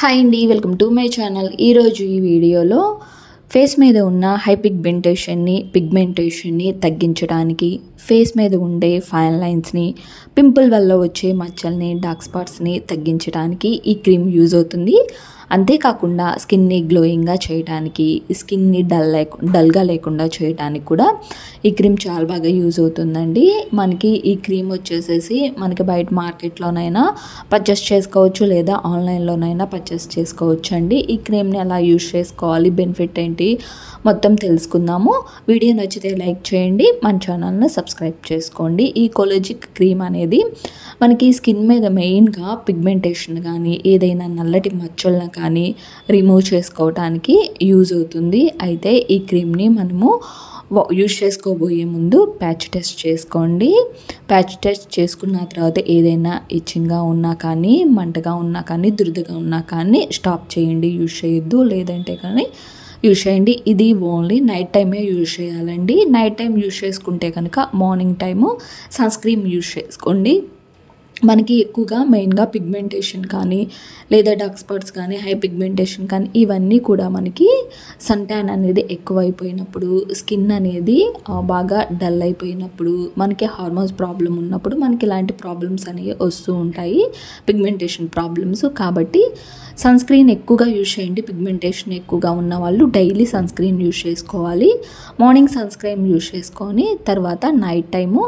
Hi అండి, welcome to my channel. ఈరోజు ఈ వీడియోలో ఫేస్ మీద ఉన్న పిగ్మెంటేషన్ని తగ్గించడానికి, ఫేస్ మీద ఉండే ఫైన్ లైన్స్ని, పింపుల్ వల్ల వచ్చే మచ్చల్ని, డార్క్ స్పాట్స్ని తగ్గించడానికి ఈ క్రీమ్ యూజ్ అవుతుంది. అంతేకాకుండా స్కిన్ని గ్లోయింగ్గా చేయడానికి, స్కిన్ని డల్గా లేకుండా చేయడానికి కూడా ఈ క్రీమ్ చాలా బాగా యూజ్ అవుతుందండి. మనకి ఈ క్రీమ్ వచ్చేసేసి మనకి బయట మార్కెట్లోనైనా పర్చేస్ చేసుకోవచ్చు, లేదా ఆన్లైన్లోనైనా పర్చేస్ చేసుకోవచ్చు అండి. ఈ క్రీమ్ని ఎలా యూజ్ చేసుకోవాలి, బెనిఫిట్ ఏంటి మొత్తం తెలుసుకుందాము. వీడియో నచ్చితే లైక్ చేయండి, మన ఛానల్ని సబ్స్క్రైబ్ చేసుకోండి. ఈ కొలాజిక్ క్రీమ్ అనేది మనకి స్కిన్ మీద మెయిన్గా పిగ్మెంటేషన్ కానీ, ఏదైనా నల్లటి మచ్చలను కానీ రిమూవ్ చేసుకోవడానికి యూజ్ అవుతుంది. అయితే ఈ క్రీమ్ని మనము యూజ్ చేసుకోబోయే ముందు ప్యాచ్ టెస్ట్ చేసుకోండి. ప్యాచ్ టెస్ట్ చేసుకున్న తర్వాత ఏదైనా ఇచ్చింగ్గా ఉన్నా కానీ, మంటగా ఉన్నా కానీ, దురదగా ఉన్నా కానీ స్టాప్ చేయండి, యూజ్ చేయొద్దు. లేదంటే కానీ యూజ్ చేయండి. ఇది ఓన్లీ నైట్ టైమే యూజ్ చేయాలండి. నైట్ టైం యూజ్ చేసుకుంటే కనుక morning time sunscreen use చేసుకోండి. మనకి ఎక్కువగా మెయిన్గా పిగ్మెంటేషన్ కానీ, లేదా డార్క్ స్పాట్స్ కానీ, హై పిగ్మెంటేషన్ కానీ, ఇవన్నీ కూడా మనకి సన్ ట్యాన్ అనేది ఎక్కువైపోయినప్పుడు, స్కిన్ అనేది బాగా డల్ అయిపోయినప్పుడు, మనకి హార్మోన్స్ ప్రాబ్లం ఉన్నప్పుడు మనకి ఇలాంటి ప్రాబ్లమ్స్ అనేవి వస్తూ ఉంటాయి, పిగ్మెంటేషన్ ప్రాబ్లమ్స్. కాబట్టి సన్ స్క్రీన్ ఎక్కువగా యూజ్ చేయండి. పిగ్మెంటేషన్ ఎక్కువగా ఉన్న వాళ్ళు డైలీ సన్ స్క్రీన్ యూజ్ చేసుకోవాలి. మార్నింగ్ సన్ స్క్రీన్ యూజ్ చేసుకొని తర్వాత నైట్ టైము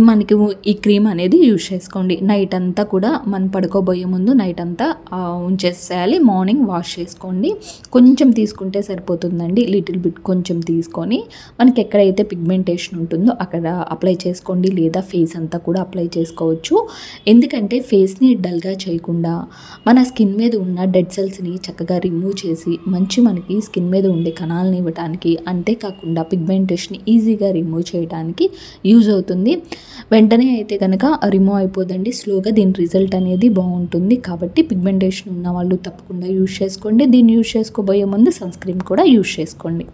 మనకి ఈ క్రీమ్ అనేది యూజ్ చేసుకోండి. నైట్ అంతా కూడా మనం పడుకోబోయే ముందు నైట్ అంతా ఉంచేసేయాలి. మార్నింగ్ వాష్ చేసుకోండి. కొంచెం తీసుకుంటే సరిపోతుందండి, లిటిల్ బిట్ కొంచెం తీసుకొని మనకి ఎక్కడైతే పిగ్మెంటేషన్ ఉంటుందో అక్కడ అప్లై చేసుకోండి, లేదా ఫేస్ అంతా కూడా అప్లై చేసుకోవచ్చు. ఎందుకంటే ఫేస్ని డల్గా చేయకుండా మన స్కిన్ మీద ఉన్న డెడ్ సెల్స్ని చక్కగా రిమూవ్ చేసి మనకి స్కిన్ మీద ఉండే కణాలను ఇవ్వడానికి, అంతేకాకుండా పిగ్మెంటేషన్ ఈజీగా రిమూవ్ చేయడానికి యూజ్ అవుతుంది. వెంటనే అయితే కనుక రిమూవ్ అయిపోదండి, స్లోగా దీని రిజల్ట్ అనేది బాగుంటుంది. కాబట్టి పిగ్మెంటేషన్ ఉన్న వాళ్ళు తప్పకుండా యూజ్ చేసుకోండి. దీన్ని యూజ్ చేసుకోబోయే ముందు సన్ స్క్రీన్ కూడా యూజ్ చేసుకోండి.